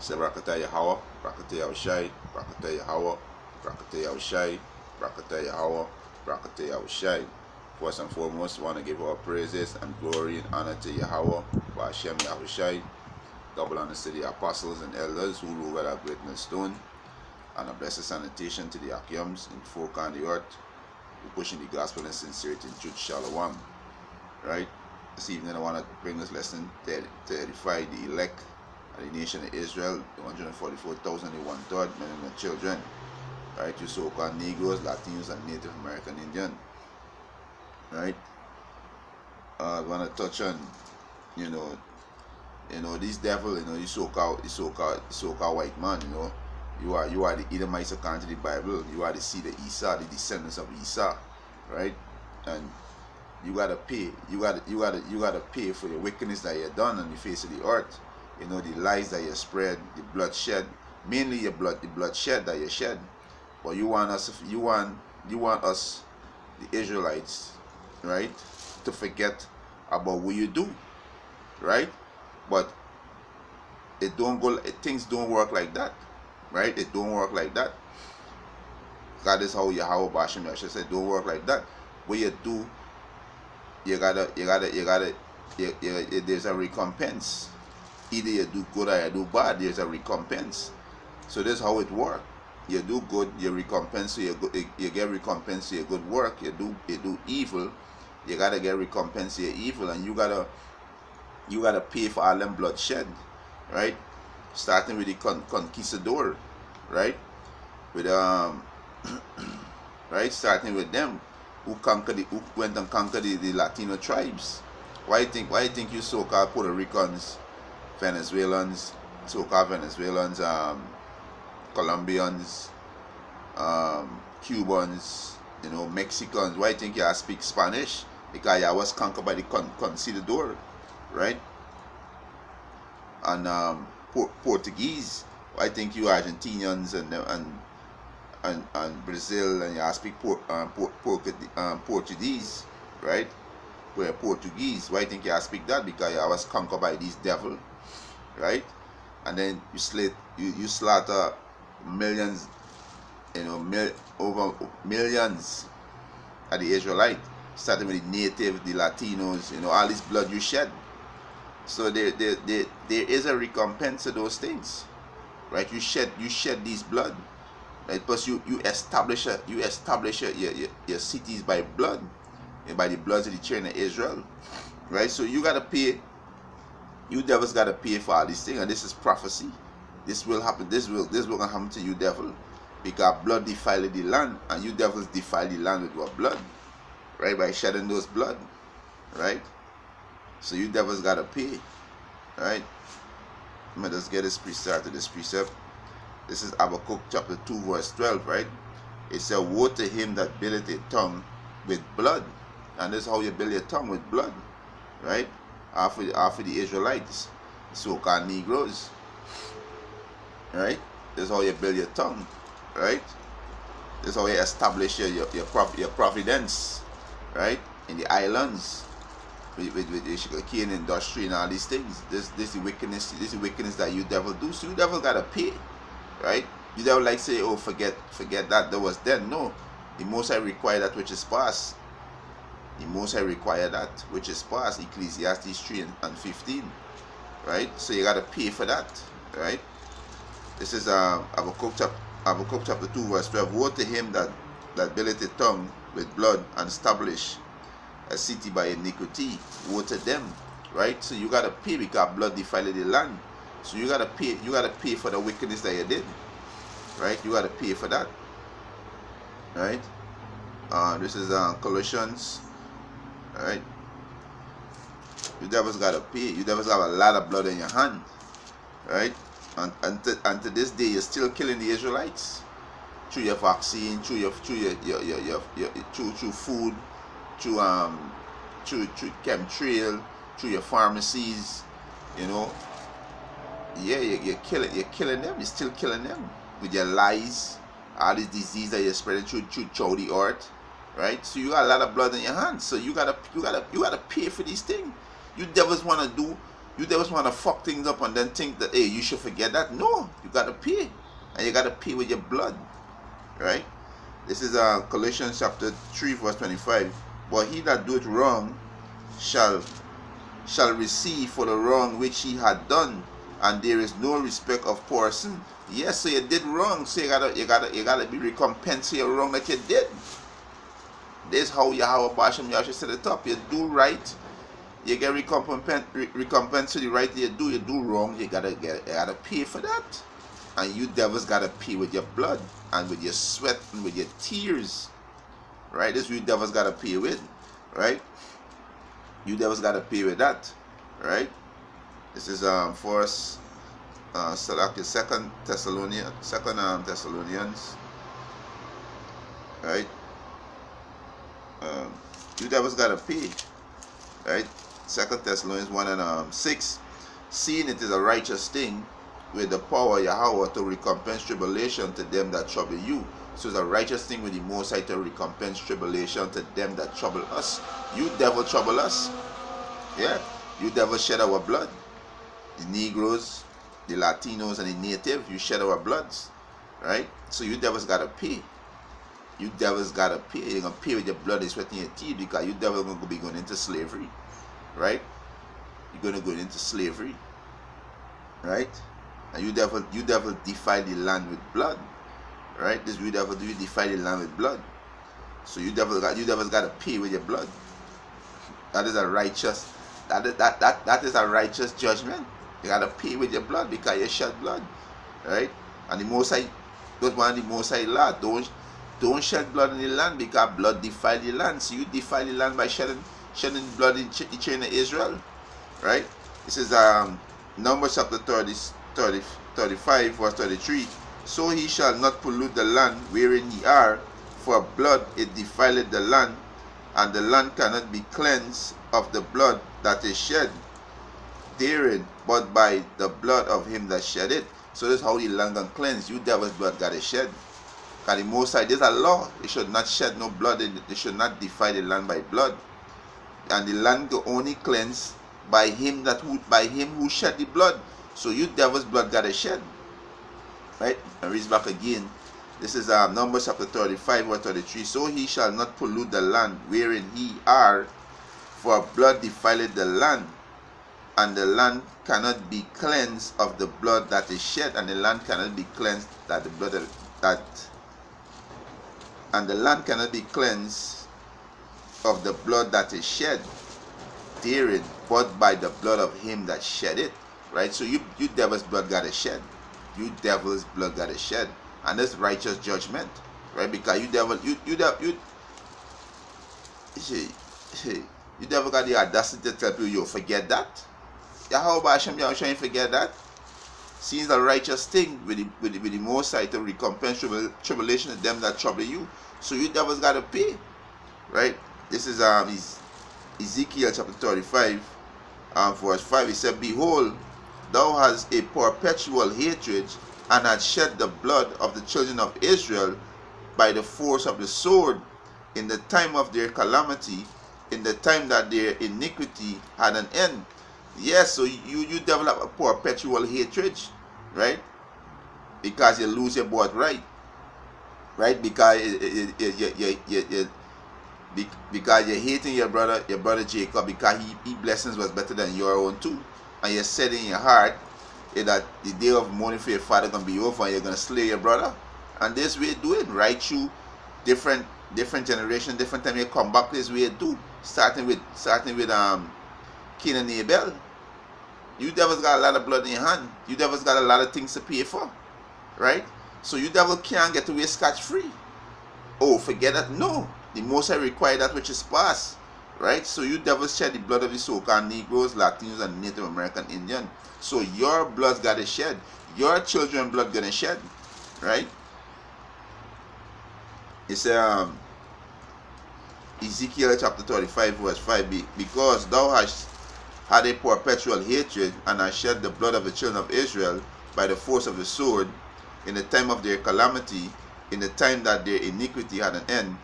Say Rakata Yahweh, Rakata Yahushai, Rakata Yahweh, Rakata Yahushai, Rakata Yahweh, Rakata Yahushai. First and foremost, we want to give our praises and glory and honor to Yahweh, Hashem Yahushai. Double honor to the apostles and elders who rule with our great millstone, and a blessed sanitation to the Akiums in folk on the earth, who pushing the gospel in sincerity and truth, Shalom. Right? This evening I want to bring this lesson to edify the elect of the nation of Israel, the 144,000, the one-third men and children. Right? You so-called Negroes, Latinos, and Native American Indian. Right? I want to touch on, this devil, you so-called white man, you are the Edomites according to the Bible. You are the seed of Esau, the descendants of Esau, right? And you gotta pay. You gotta pay for your wickedness that you done on the face of the earth. The lies that you spread, the bloodshed, mainly the bloodshed that you shed. But you want us, the Israelites, right, to forget about what you do, right? But things don't work like that, right? It don't work like that. God is how Yahweh Bashem Yahshua said, don't work like that. What you do, there's a recompense. Either you do good or you do bad, there's a recompense. So this is how it works. You do good, you recompense, so you get recompense for your good work. You do evil, you gotta get recompense for your evil, and you gotta pay for all them bloodshed, right? Starting with the conquistador, right? With right, starting with them who went and conquered the Latino tribes. Why you think you so-called Puerto Ricans, Venezuelans, so-called Venezuelans, Colombians, Cubans, Mexicans, why you think you speak Spanish? Because you was conquered by the conquistador, right? And Portuguese, I think you Argentinians and Brazil, and you speak Portuguese, right? We're Portuguese. Why think you speak that? Because you was conquered by these devil, right? And then you slaughter millions, over millions of the Israelite, starting with the native, the Latinos, all this blood you shed. So there is a recompense to those things, right? You shed these blood, right? Plus you establish your cities by blood, and by the bloods of the children of Israel, right? So you gotta pay. You devils gotta pay for all these things, and this is prophecy. This will happen. This will gonna happen to you, devil, because blood defiled the land, and you devils defile the land with your blood, right? By shedding those blood, right? So you devils gotta pay, right? Let me just get this precept to this precept. This is Habakkuk chapter 2 verse 12, right? It says, woe to him that buildeth a tongue with blood. And this is how you build your tongue, with blood, right? After the Israelites, so-called Negroes, right? This is how you build your tongue, right? This is how you establish your providence, right? In the islands, with the sugar cane industry and all these things. This is the wickedness. This is the wickedness that you devil do. So you devil gotta pay, right? You devil like say, oh, forget that was then. No, the Most High require that which is past. The Most High require that which is past. Ecclesiastes 3 and 15, right? So you gotta pay for that, right? This is Habakkuk chapter 2 verse 12. Woe to him that buildeth a tongue with blood and establish a city by iniquity. Woe to them, right? So you gotta pay because blood defiled the land. So you gotta pay for the wickedness that you did, right? You gotta pay for that, right? This is Colossians, right? You devils gotta pay. You devils have a lot of blood in your hand, right? And to this day you're still killing the Israelites through your vaccine, through your food, through chemtrail, through your pharmacies, yeah, you're killing them. You're still killing them with your lies, all this disease that you're spreading through the earth, right? So you got a lot of blood in your hands. So you gotta pay for these things. You devils wanna do You devils want to fuck things up and then think that, hey, you should forget that. No, you got to pay. And you got to pay with your blood. Right? This is Colossians chapter 3 verse 25. But he that doeth wrong shall receive for the wrong which he had done, and there is no respect of person. Yes, so you did wrong, so you gotta be recompensed for your wrong that you did. This is how Yahweh Bashem Yahshua set it up. You do right, you get recompense for the right you do wrong, you gotta pay for that. And you devils gotta pay with your blood and with your sweat and with your tears. Right? This you devils gotta pay with. Right? You devils gotta pay with that. Right? This is Second Thessalonians. Right? You devils gotta pay. Right? 2 Thessalonians 1 and 6. Seeing it is a righteous thing with the power of Yahweh to recompense tribulation to them that trouble you. So it's a righteous thing with the Most High to recompense tribulation to them that trouble us. You devil trouble us. Yeah. You devil shed our blood. The Negroes, the Latinos, and the native, you shed our bloods. Right? So you devils gotta pay. You devils gotta pay. You're gonna pay with your blood and sweat in your teeth, because you devils gonna be going into slavery. Right? You're gonna go into slavery. Right? And you devil defile the land with blood. Right? This you devil defile the land with blood. So you devils gotta pay with your blood. That is a righteous judgment. You gotta pay with your blood because you shed blood. Right? And the Most High, that's one of the Most High law. Don't shed blood in the land, because blood defile the land. So you defile the land by shedding blood in the children of Israel. Right? This is Numbers chapter 35 verse 33. So he shall not pollute the land wherein ye are, for blood it defileth the land, and the land cannot be cleansed of the blood that is shed therein, but by the blood of him that shed it. So this is how the land can cleanse. You devil's blood got to shed. Because the Most High, there's a law. It should not shed no blood. It should not defile the land by blood. And the land can only cleanse by him who shed the blood. So you devil's blood got to shed. Right? And read back again. This is Numbers chapter 35 verse 33. So he shall not pollute the land wherein he are, for blood defileth the land, and the land cannot be cleansed of the blood that is shed, and the land cannot be cleansed and the land cannot be cleansed of the blood that is shed therein, but by the blood of him that shed it. Right? So you devil's blood got to shed. You devil's blood got to shed. And that's righteous judgment. Right? Because you devil got the audacity to tell people, you forget that. Yahweh Hashem Yahushua forget that. Seems a righteous thing with the Most High to recompense tribulation to them that trouble you. So you devils got to pay. Right? This is Ezekiel chapter 35 verse 5. He said, behold, thou hast a perpetual hatred, and hast shed the blood of the children of Israel by the force of the sword in the time of their calamity, in the time that their iniquity had an end. Yes, so you develop a perpetual hatred, right? Because you lose your birthright, right? Because because you're hating your brother Jacob, because he blessings was better than your own too, and you said in your heart that the day of mourning for your father gonna be over, and you're gonna slay your brother. And this way do it right through different generation, different time you come back this way too. Starting with Cain and Abel. You devils got a lot of blood in your hand. You devils got a lot of things to pay for. Right? So you devil can't get away scotch free. Oh, forget that. No. The Most High require that which is past. Right? So you devils shed the blood of the so-called Negroes, Latinos, and Native American Indian. So your blood's got to shed. Your children's blood gonna shed. Right? It's Ezekiel chapter 35 verse 5. Because thou hast had a perpetual hatred, and hast shed the blood of the children of Israel by the force of the sword in the time of their calamity, in the time that their iniquity had an end.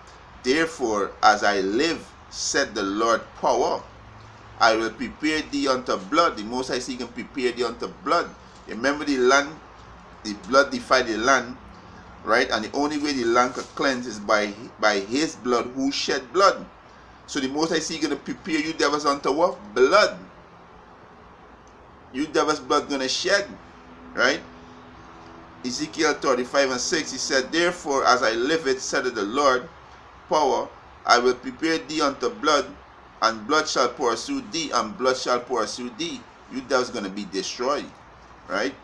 Therefore, as I live, said the Lord power, I will prepare thee unto blood. The Most High say he can prepare thee unto blood. Remember the land, the blood defied the land, right? And the only way the land can cleanse is by his blood, who shed blood. So the Most High say he gonna prepare you devils unto what? Blood. You devils' blood gonna shed, right? Ezekiel 35:6, he said, therefore, as I live it, said the Lord, power, I will prepare thee unto blood, and blood shall pursue thee, and blood shall pursue thee. You devils gonna be destroyed, right?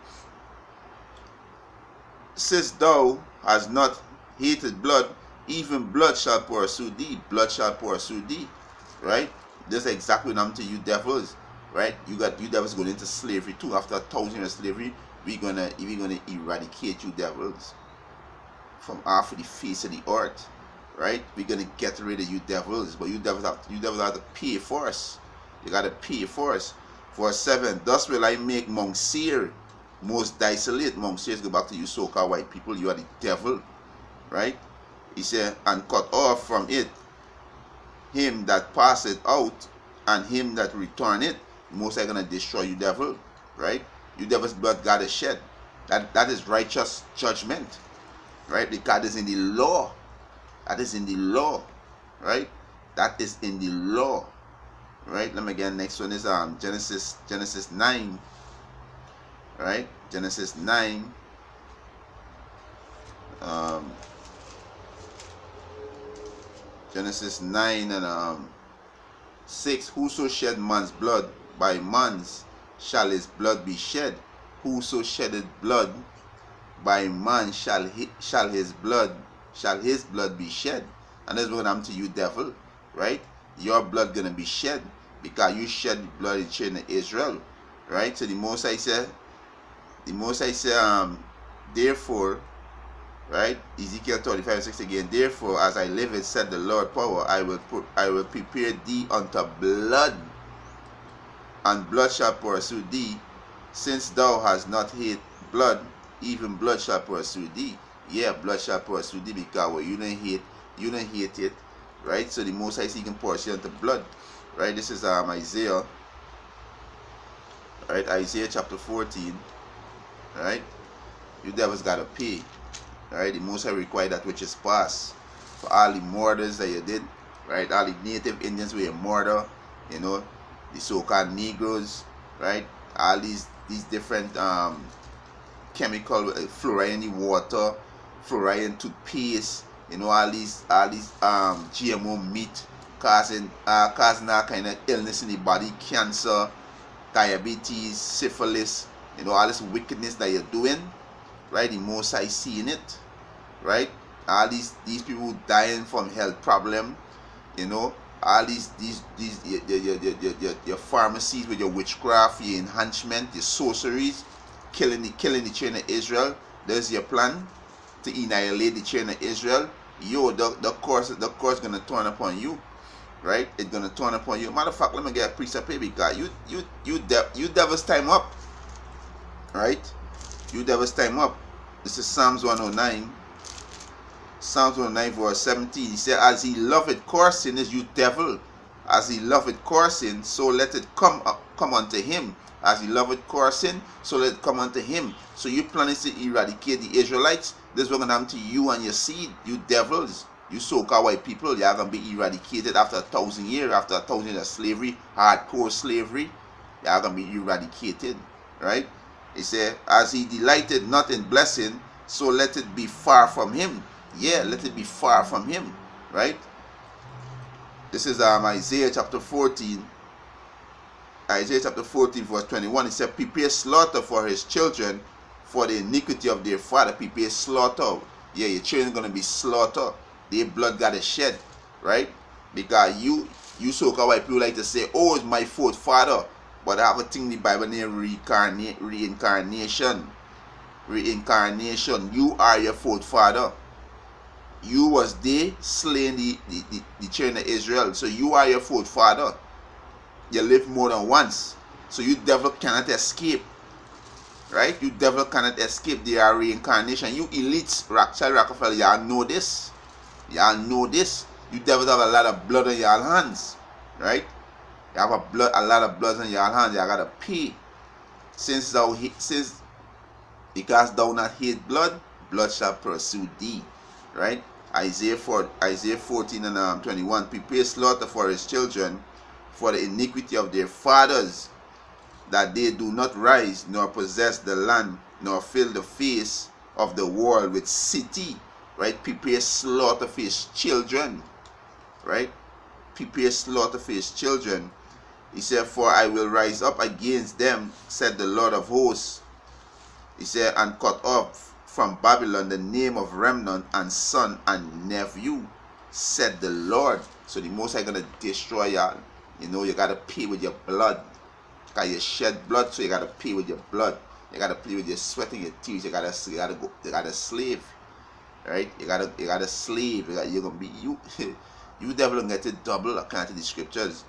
Since thou hast not hated blood, even blood shall pursue thee. Blood shall pursue thee, right? This is exactly what happened to you devils, right? You devils going into slavery too. After 1,000 years of slavery, we're gonna eradicate you devils from off of the face of the earth, right? We're gonna get rid of you devils, but you devils have to pay for us. You gotta pay for us. Verse 7, thus will I make Mount Seir most desolate. Mount Seir, go back to you so-called white people, you are the devil, right? He said, and cut off from it him that passeth out, and him that return it. Most are gonna destroy you devil, right? You devil's blood gotta shed. That is righteous judgment, right? Because that is in the law. That is in the law, right? That is in the law, right? Let me get next one is Genesis 9, right? Genesis 9. Genesis 9 and 6. Whoso shed man's blood, by man's shall his blood be shed. Whoso sheddeth blood, by man shall his blood be shed. And that's what I'm to you, devil, right? Your blood gonna be shed because you shed blood in the children of Israel, right? So the Most High said, therefore, right? Ezekiel 35:6 again. Therefore, as I live, it said the Lord power, I will prepare thee unto blood, and blood shall pursue thee, since thou hast not hate blood, even blood shall pursue thee. Yeah, blood shall pursue thee because well, you don't hate it, right? So the Most High he can pursue unto blood, right? This is Isaiah, right? Isaiah chapter 14, right? You devils gotta pay. Right, the Most High require that which is past for all the murders that you did, right? All the native Indians where you murder, you know, the so-called Negroes, right? All these different chemical fluoride in the water, fluoride in toothpaste, you know, all these GMO meat causing all kind of illness in the body, cancer, diabetes, syphilis, you know, all this wickedness that you're doing, right? The Most High seeing it, right? All these people dying from health problem, you know, all these your pharmacies with your witchcraft, your enhancement, your sorceries, killing the children of Israel. There's your plan to annihilate the children of Israel. The course gonna turn upon you, right? It's gonna turn upon you. Matter of fact, let me get a precept here because you devils time up, right? You devils time up. This is Psalms 109. Psalms 109 verse 17. He said, as he loveth coursing, is you devil. As he loveth coursing, so let it come unto him. As he loveth coursing, so let it come unto him. So you planning to eradicate the Israelites. This is what gonna happen to you and your seed, you devils. You so-called white people, you are gonna be eradicated after 1,000 years, after 1,000 years of slavery, hardcore slavery. You are gonna be eradicated, right? He said, as he delighted not in blessing, so let it be far from him. Yeah, let it be far from him, right? This is Isaiah chapter 14. Isaiah chapter 14 verse 21. He said, prepare slaughter for his children for the iniquity of their father. Prepare slaughter. Yeah, your children are going to be slaughtered. Their blood got to shed, right? Because you so-called white people like to say, oh, it's my fourth father. But I have a thing in the Bible named reincarnation. Reincarnation. You are your fourth father. You was there slaying the children of Israel. So you are your fourth father. You live more than once. So you devil cannot escape. Right? You devil cannot escape their reincarnation. You elites, Rothschild, Rockefeller, y'all know this. Y'all know this. You devils have a lot of blood on your hands. Right? You have a lot of blood on your hands. You gotta pay. Since because thou not hate blood, blood shall pursue thee. Right? Isaiah 14 and 21. Prepare slaughter for his children, for the iniquity of their fathers, that they do not rise, nor possess the land, nor fill the face of the world with city. Right? Prepare slaughter for his children. Right? Prepare slaughter for his children. He said, for I will rise up against them, said the Lord of hosts. He said, and cut off from Babylon the name of remnant and son and nephew, said the Lord. So the Most High gonna destroy y'all. You know, you gotta pay with your blood. Because you shed blood, so you gotta pay with your blood. You gotta pay with your sweat and your tears. You gotta slave. Right? You gotta slave. You're gonna be you. You devil gonna get it double according to the scriptures.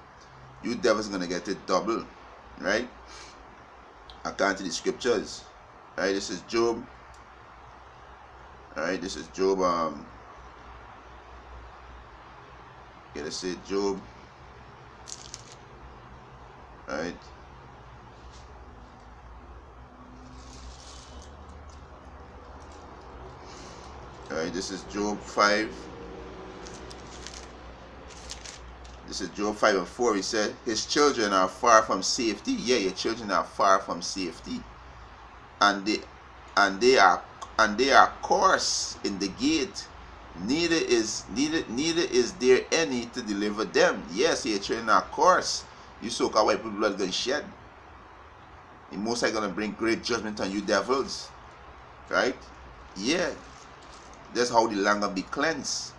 You devil's gonna get it double, right? According to the scriptures, right? This is Job. All right, this is Job. Let's say Job. All right. All right. This is Job 5. This is Job 5 and 4. He said, his children are far from safety. Yeah, your children are far from safety. And they are coarse in the gate. Neither is there any to deliver them. Yes, your children are coarse. You so-called white people blood gonna shed. The Most High gonna bring great judgment on you devils. Right? Yeah. That's how the land gonna be cleansed.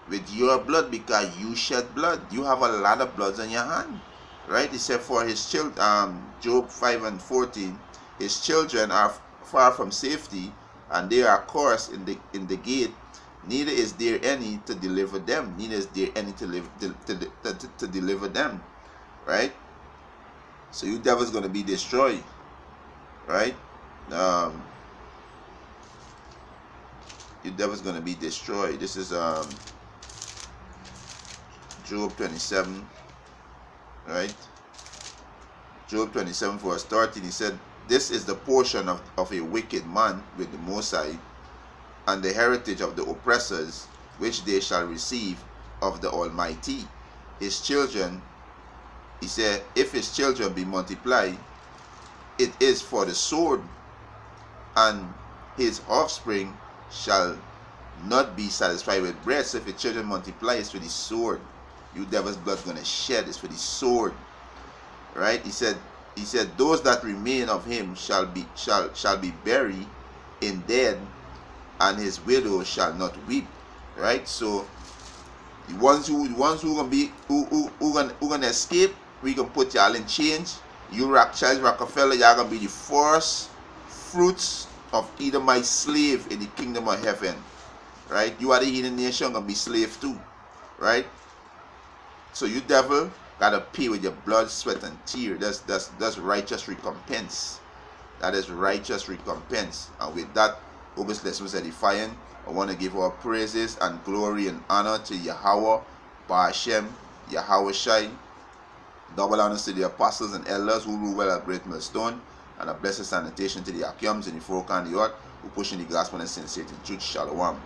With your blood, because you shed blood. You have a lot of blood on your hand. Right? He said for his children, Job 5 and 14, his children are far from safety, and they are coarse in the gate. Neither is there any to deliver them. Neither is there any to deliver them. Right? So you devils gonna be destroyed. Right? You devils gonna be destroyed. This is Job 27, right? Job 27 verse 13, he said, this is the portion of a wicked man with the Most High, and the heritage of the oppressors, which they shall receive of the Almighty. His children, he said, if his children be multiplied, it is for the sword, and his offspring shall not be satisfied with bread. So if his children multiply, it's for the sword. You devil's blood gonna shed, it's for the sword. Right? He said those that remain of him shall be buried in dead, and his widow shall not weep. Right? So the ones who gonna escape, we gonna put y'all in chains. You Charles Rockefeller, y'all gonna be the first fruits of Edomite slave in the kingdom of heaven. Right? You are the heathen nation, gonna be slave too. Right? So you devil gotta pay with your blood, sweat, and tear. That's righteous recompense. That is righteous recompense. And with that, August lesson was edifying. I want to give our praises and glory and honor to Yahweh, Ba'ashem, Yahweh Shai. Double honors to the apostles and elders who rule well at Great Millstone, and a blessed sanitation to the Akiams and the folk and the earth who pushing the gospel and sincerity truth. Shalom.